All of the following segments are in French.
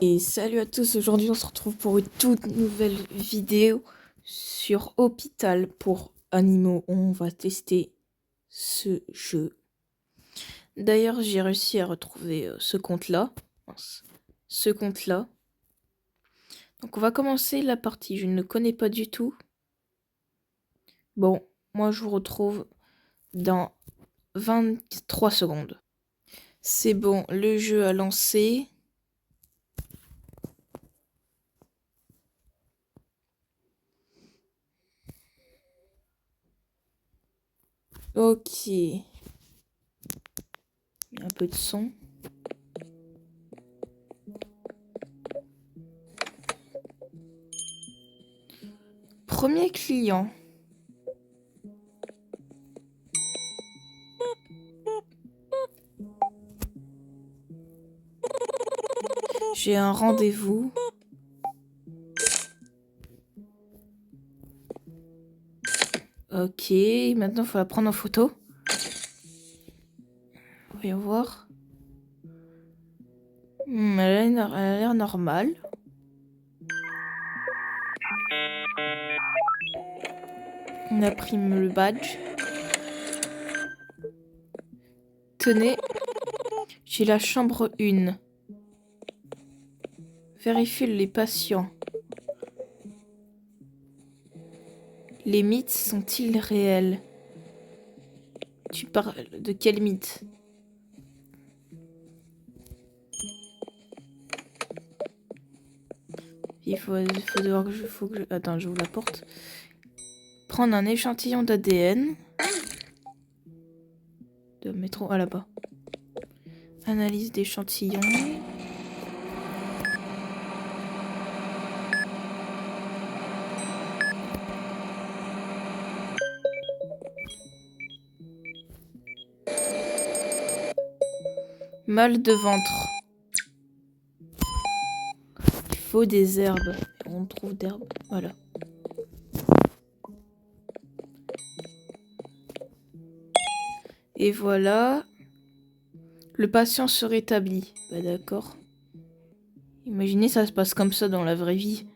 Et salut à tous, aujourd'hui on se retrouve pour une toute nouvelle vidéo sur Hôpital pour animaux. On va tester ce jeu. D'ailleurs j'ai réussi à retrouver ce compte-là. Ce compte-là. Donc on va commencer la partie, je ne le connais pas du tout. Bon, moi je vous retrouve dans 23 secondes. C'est bon, le jeu a lancé. Ok. Il y a un peu de son. Premier client. J'ai un rendez-vous. Ok, maintenant il faut la prendre en photo. Voyons voir. Elle a l'air normale. On imprime le badge. Tenez, j'ai la chambre 1. Vérifiez les patients. Les mythes sont-ils réels? Tu parles de quel mythe? Faut que je... Attends, j'ouvre la porte. Prendre un échantillon d'ADN. De métro, là-bas. Analyse d'échantillons. Mal de ventre. Il faut des herbes. On trouve d'herbes. Voilà. Et voilà. Le patient se rétablit. Bah d'accord. Imaginez ça se passe comme ça dans la vraie vie.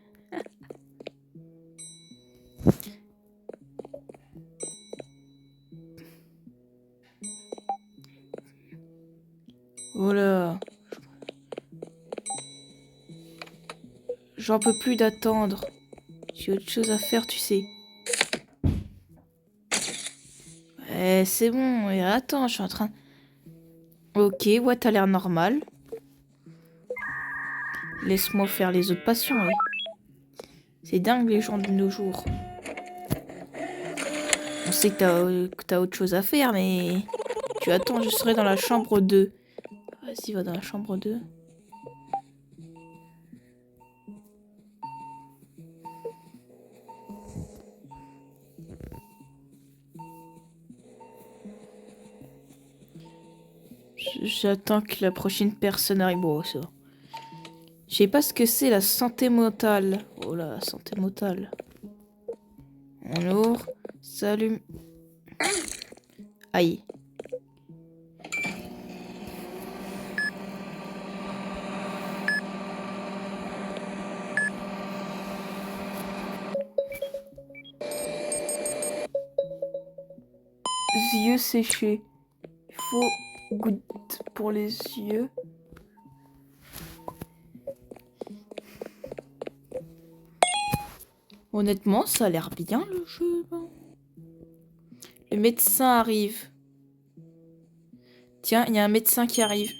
Voilà. J'en peux plus d'attendre. J'ai autre chose à faire, tu sais. C'est bon. Attends, je suis en train... Ok, ouais, t'as l'air normal. Laisse-moi faire les autres patients, ouais. C'est dingue les gens de nos jours. On sait que t'as autre chose à faire, mais... Tu attends, je serai dans la chambre 2. Vas-y, va dans la chambre 2. J'attends que la prochaine personne arrive. Bon, ça va. Je sais pas ce que c'est la santé mentale. Oh là, la santé mentale. On ouvre. Salut. Aïe. Yeux séchés. Il faut goutte pour les yeux. Honnêtement, ça a l'air bien le jeu. Le médecin arrive. Tiens, il y a un médecin qui arrive.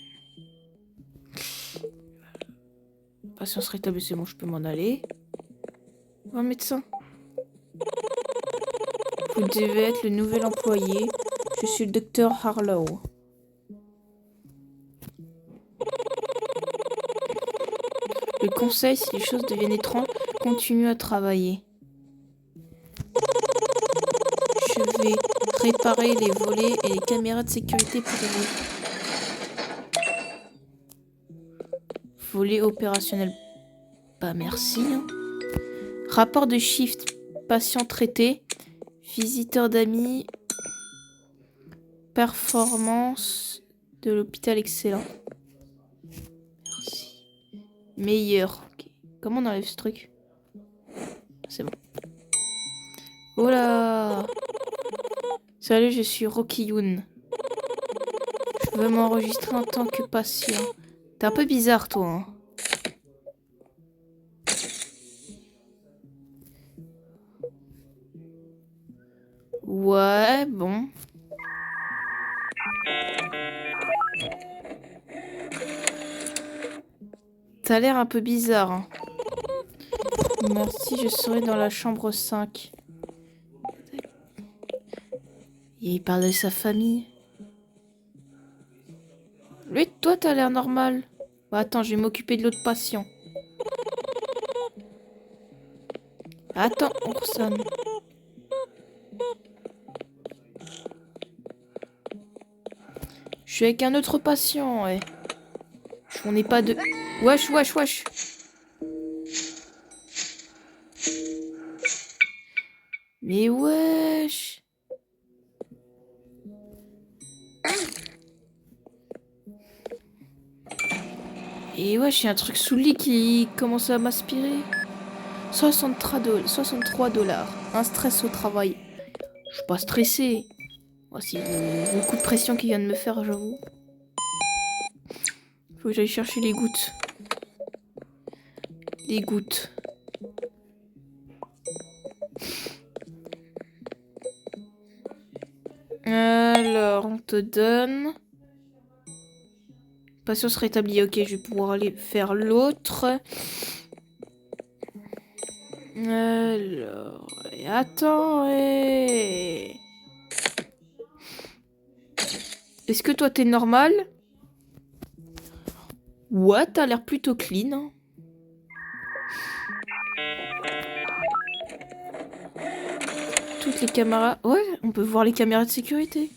Patience rétablie, c'est bon, je peux m'en aller. Un médecin. Vous devez être le nouvel employé. Je suis le docteur Harlow. Le conseil, si les choses deviennent étranges, continue à travailler. Je vais réparer les volets et les caméras de sécurité pour vous. Volet opérationnel. Bah merci. Hein. Rapport de shift. Patient traité. Visiteur d'amis. Performance de l'hôpital excellent. Merci. Meilleur. Ok. Comment on enlève ce truc? C'est bon. Oh là! Salut, je suis Rocky Yoon. Je veux m'enregistrer en tant que patient. T'es un peu bizarre, toi. Hein. Ouais, bon. T'as l'air un peu bizarre. Hein. Merci, je serai dans la chambre 5. Et il parle de sa famille. Lui, toi, t'as l'air normal. Bah, attends, je vais m'occuper de l'autre patient. Attends, Orson. Je suis avec un autre patient, ouais. On n'est pas de... Wesh, wesh, wesh. Mais wesh. Et wesh, il y a un truc sous le lit qui commence à m'aspirer. 63 $. Un stress au travail. Je suis pas stressé. Voici le coup de pression qu'il vient de me faire, j'avoue. Faut que j'aille chercher les gouttes. Les gouttes. Alors, on te donne... Patience rétablie. Ok, je vais pouvoir aller faire l'autre. Alors... Attends, Est-ce que toi, t'es normal? Ouais, t'as l'air plutôt clean. Hein. Toutes les caméras... Ouais, on peut voir les caméras de sécurité.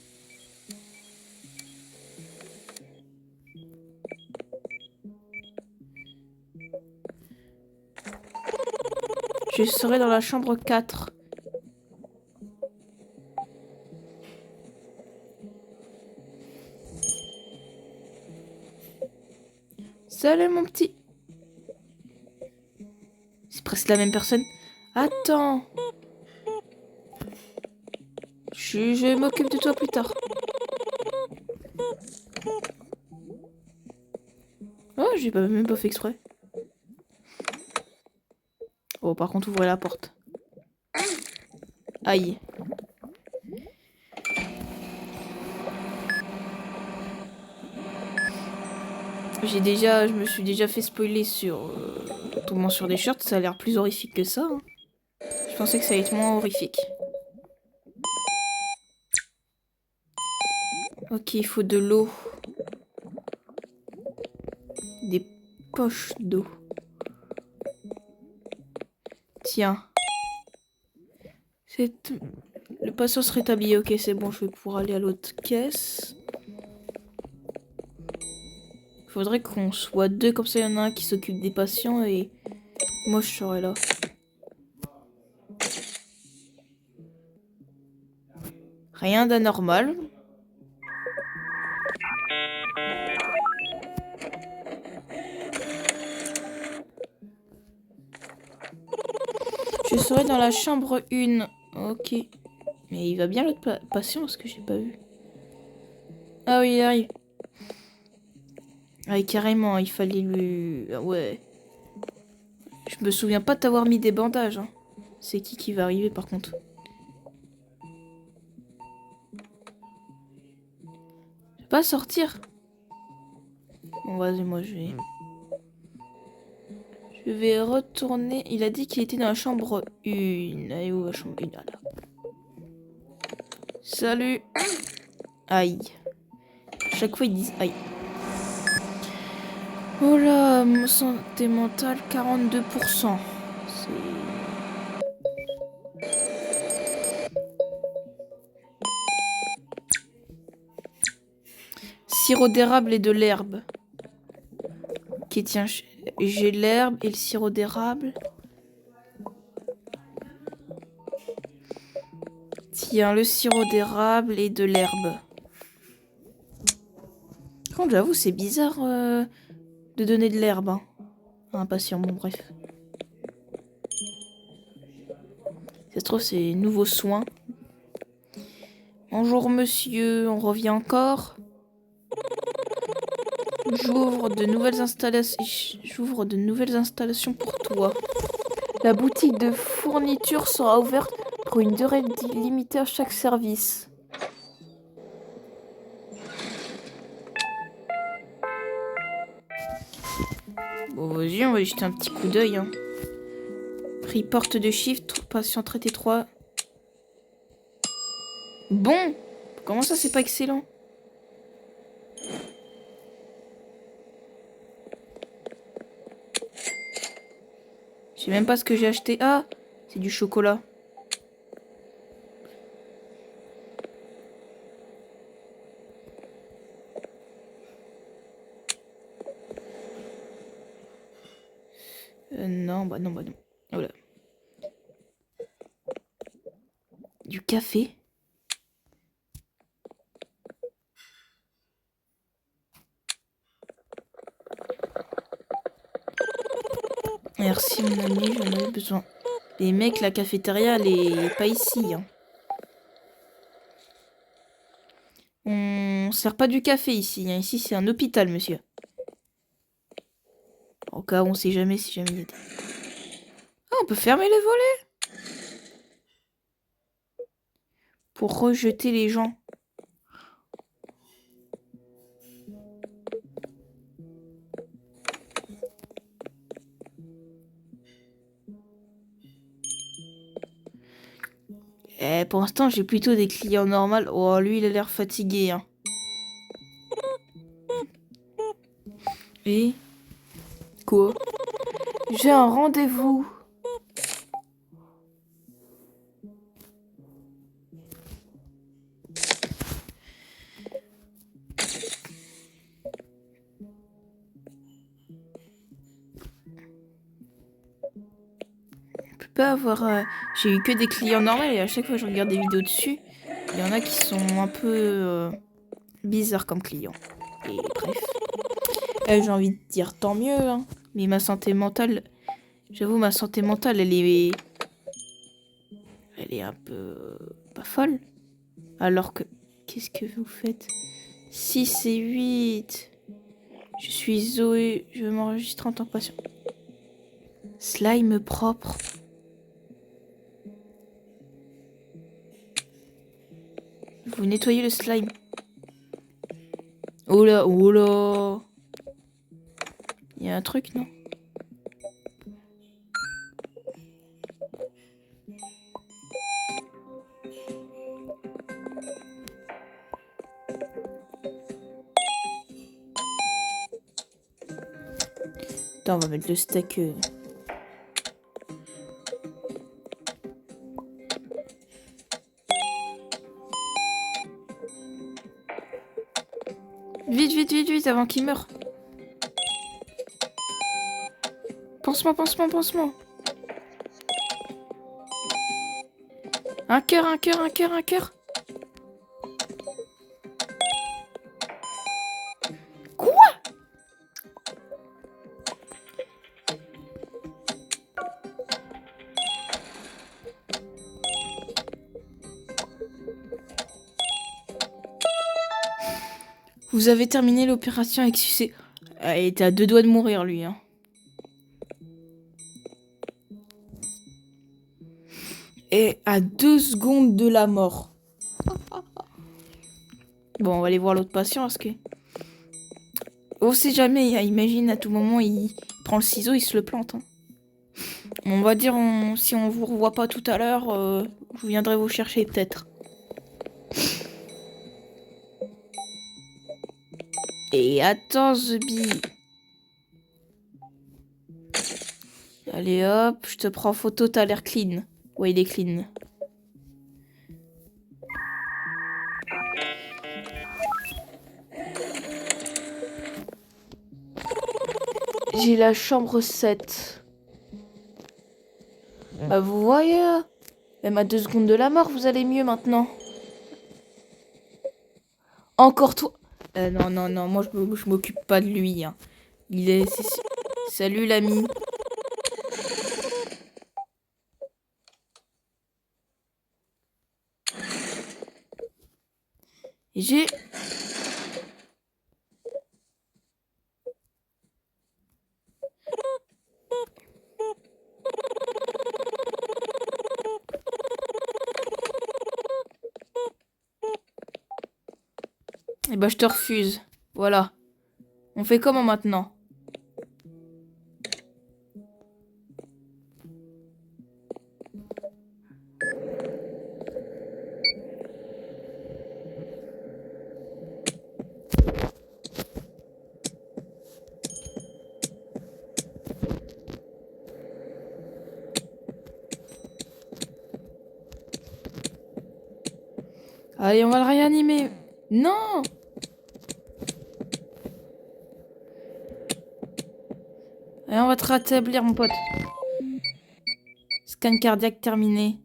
Je serai dans la chambre 4. Salut mon petit. C'est presque la même personne. Attends. Je m'occupe de toi plus tard. Oh, j'ai même pas fait exprès. Oh, par contre, ouvrez la porte. Aïe. Je me suis déjà fait spoiler sur tombant sur des shirts. Ça a l'air plus horrifique que ça. Hein. Je pensais que ça allait être moins horrifique. Ok, il faut de l'eau. Des poches d'eau. Tiens. Le patient se rétablit. Ok, c'est bon, je vais pouvoir aller à l'autre caisse. Faudrait qu'on soit deux, comme ça il y en a un qui s'occupe des patients et moi je serai là. Rien d'anormal. Je serai dans la chambre 1. Ok. Mais il va bien l'autre patient parce que j'ai pas vu. Ah oui, il arrive. Ah, carrément, il fallait lui... Ouais. Je me souviens pas de t'avoir mis des bandages. Hein. C'est qui va arriver par contre? Je vais pas sortir. Bon, vas-y, moi je vais... Je vais retourner... Il a dit qu'il était dans la chambre 1. Allez, où la chambre 1? Là. Salut. Aïe. À chaque fois, ils disent aïe. Oh là, santé mentale, 42%. C'est... Sirop d'érable et de l'herbe. Ok, tiens, j'ai l'herbe et le sirop d'érable. Tiens, le sirop d'érable et de l'herbe. Par contre, j'avoue, c'est bizarre de donner de l'herbe. Hein. Un patient, bon bref. Ça se trouve, c'est nouveaux soins. Bonjour monsieur, on revient encore. J'ouvre de nouvelles installations pour toi. La boutique de fourniture sera ouverte pour une durée limitée à chaque service. Bon, vas-y, on va y jeter un petit coup d'œil. Hein. Prix porte de chiffre, patient traité 3. Bon, comment ça, c'est pas excellent? Je sais même pas ce que j'ai acheté. Ah, c'est du chocolat. Non, bah non, bah non. Voilà. Du café. Merci mon ami, j'en avais besoin. Les mecs, la cafétéria, elle est pas ici. Hein. On sert pas du café ici. Hein. Ici, c'est un hôpital, monsieur. Au cas où on sait jamais si jamais il y a des... Ah, on peut fermer les volets pour rejeter les gens. Pour l'instant, j'ai plutôt des clients normaux. Oh, lui, il a l'air fatigué. Hein. Et quoi? J'ai un rendez-vous. On peut pas avoir... J'ai eu que des clients normaux et à chaque fois que je regarde des vidéos dessus, il y en a qui sont un peu bizarres comme clients. Et bref. J'ai envie de dire tant mieux. Hein. Mais ma santé mentale... J'avoue, ma santé mentale, elle est un peu... pas folle. Alors que... Qu'est-ce que vous faites? 6 et 8. Je suis Zoé. Je m'enregistre en tant que patient. Slime propre. Vous nettoyez le slime. Oh là, oh là. Il y a un truc, non? Attends, on va mettre le steak. Vite, vite, vite, vite, avant qu'il meure. Pansement, pansement, pansement. Un cœur, un cœur, un cœur, un cœur. Quoi? Vous avez terminé l'opération avec succès. Il était à 2 doigts de mourir, lui. Hein. Et à 2 secondes de la mort. Bon, on va aller voir l'autre patient parce que... On sait jamais, imagine à tout moment, il prend le ciseau, il se le plante. Hein. On va dire, si on vous revoit pas tout à l'heure, je viendrai vous chercher peut-être. Et attends, Zubi. Allez hop, je te prends photo, t'as l'air clean. Ouais, il est clean. J'ai la chambre 7. Bah vous voyez, même à 2 secondes de la mort, vous allez mieux maintenant. Encore toi. Non, non, non, moi je m'occupe pas de lui. Hein. Salut l'ami. J'ai... Eh ben, je te refuse. Voilà. On fait comment maintenant? Allez, on va le réanimer. Non! Allez, on va te rétablir, mon pote. Scan cardiaque terminé.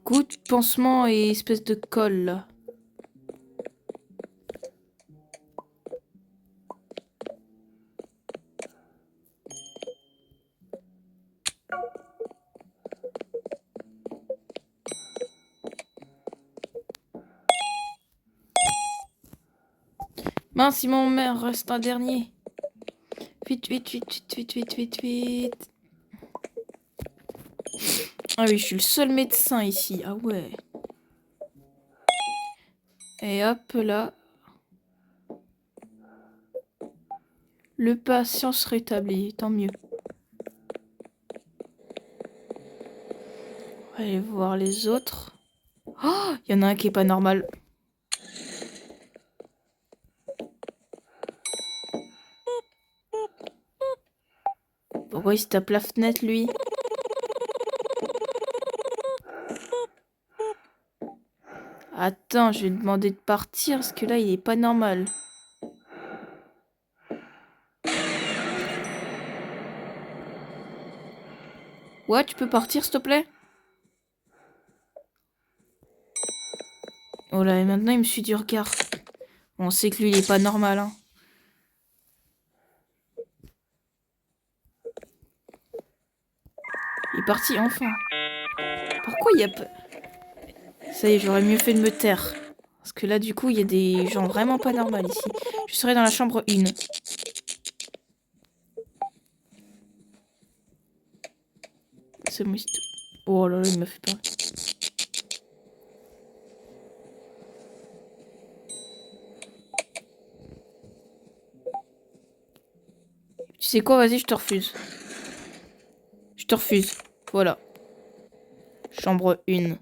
Goutte, pansement et espèce de colle, là. Mince, il m'en reste un dernier. Vite, vite, vite, vite, vite, vite, vite, vite. Ah oui, je suis le seul médecin ici. Ah ouais. Et hop là. Le patient se rétablit, tant mieux. On va aller voir les autres. Oh, il y en a un qui est pas normal. Pourquoi il se tape la fenêtre, lui? Attends, je vais demander de partir parce que là, il est pas normal. Ouais, tu peux partir, s'il te plaît? Oh là, et maintenant, il me suit du regard. On sait que lui, il est pas normal, hein. Il est parti, enfin. Pourquoi il y a... Ça y est, j'aurais mieux fait de me taire. Parce que là, du coup, il y a des gens vraiment pas normaux ici. Je serai dans la chambre 1. C'est moi. Oh là là, il m'a fait peur. Tu sais quoi, vas-y, je te refuse. Je te refuse. Voilà. Chambre 1.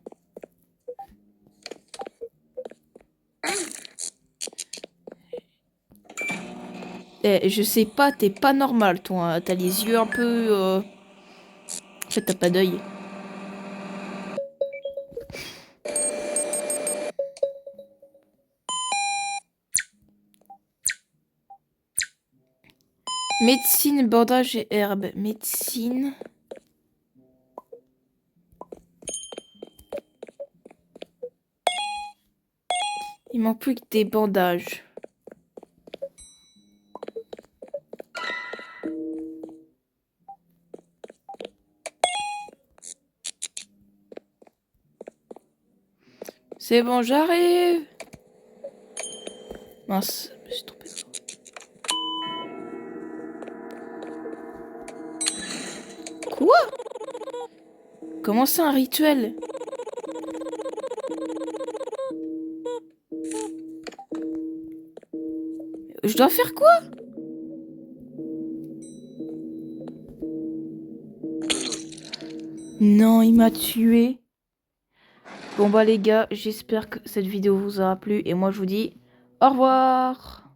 Eh, je sais pas, t'es pas normal, toi. Hein. T'as les yeux un peu... En fait, t'as pas d'œil. Médecine, bandage et herbe. Médecine... Il manque plus que des bandages. C'est bon, j'arrive. Mince, je me suis trompée. Quoi? Comment c'est un rituel? Je dois faire quoi? Non, il m'a tué. Bon bah les gars, j'espère que cette vidéo vous aura plu et moi je vous dis au revoir.